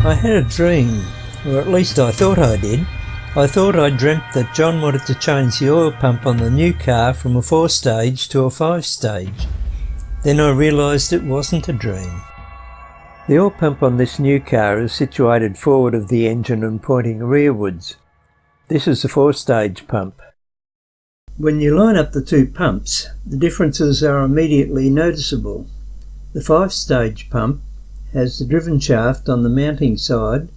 I had a dream, or at least I thought I did. I thought I dreamt that John wanted to change the oil pump on the new car from a 4-stage to a 5-stage. Then I realised it wasn't a dream. The oil pump on this new car is situated forward of the engine and pointing rearwards. This is the 4-stage pump. When you line up the two pumps, the differences are immediately noticeable. The 5-stage pump has the driven shaft on the mounting side,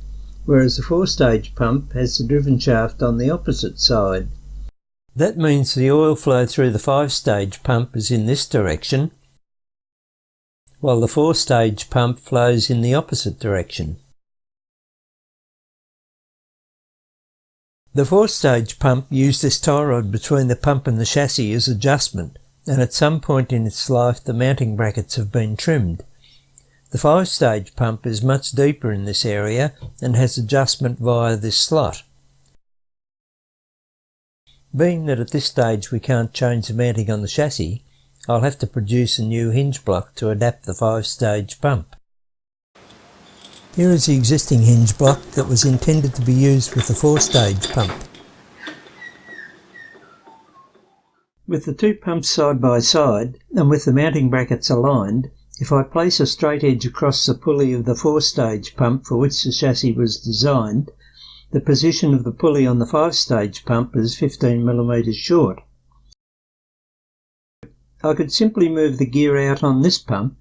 whereas the 4-stage pump has the driven shaft on the opposite side. That means the oil flow through the 5-stage pump is in this direction, while the 4-stage pump flows in the opposite direction. The 4-stage pump used this tie rod between the pump and the chassis as adjustment, and at some point in its life the mounting brackets have been trimmed. The 5-stage pump is much deeper in this area and has adjustment via this slot. Being that at this stage we can't change the mounting on the chassis, I'll have to produce a new hinge block to adapt the 5-stage pump. Here is the existing hinge block that was intended to be used with the 4-stage pump. With the two pumps side by side and with the mounting brackets aligned, if I place a straight edge across the pulley of the 4-stage pump for which the chassis was designed, the position of the pulley on the 5-stage pump is 15mm short. I could simply move the gear out on this pump,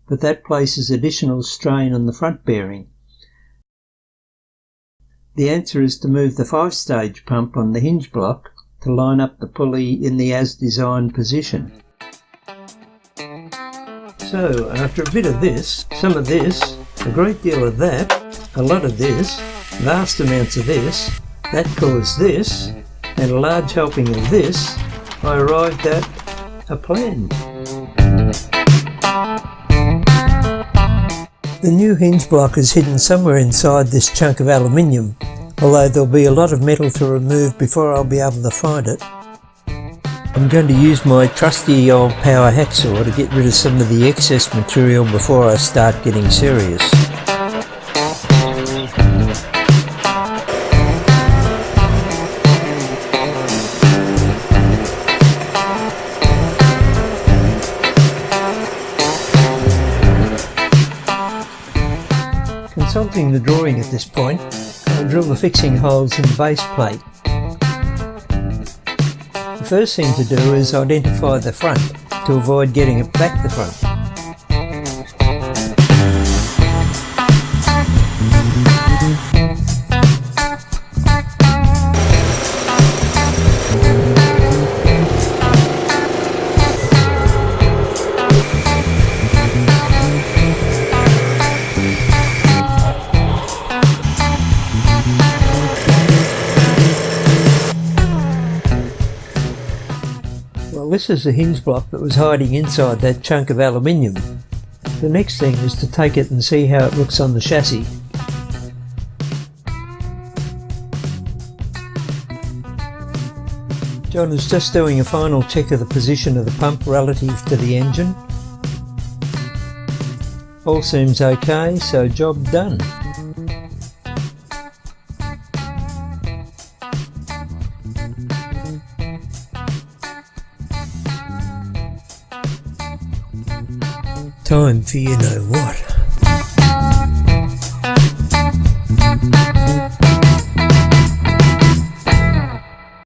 but that places additional strain on the front bearing. The answer is to move the 5-stage pump on the hinge block to line up the pulley in the as-designed position. So, after a bit of this, some of this, a great deal of that, a lot of this, vast amounts of this, that caused this, and a large helping of this, I arrived at a plan. The new hinge block is hidden somewhere inside this chunk of aluminium, although there'll be a lot of metal to remove before I'll be able to find it. I'm going to use my trusty old power hacksaw to get rid of some of the excess material before I start getting serious. Consulting the drawing at this point, I'll drill the fixing holes in the base plate. The first thing to do is identify the front to avoid getting it back the front. Well, this is the hinge block that was hiding inside that chunk of aluminium. The next thing is to take it and see how it looks on the chassis. John is just doing a final check of the position of the pump relative to the engine. All seems okay, so job done. Time for you know what.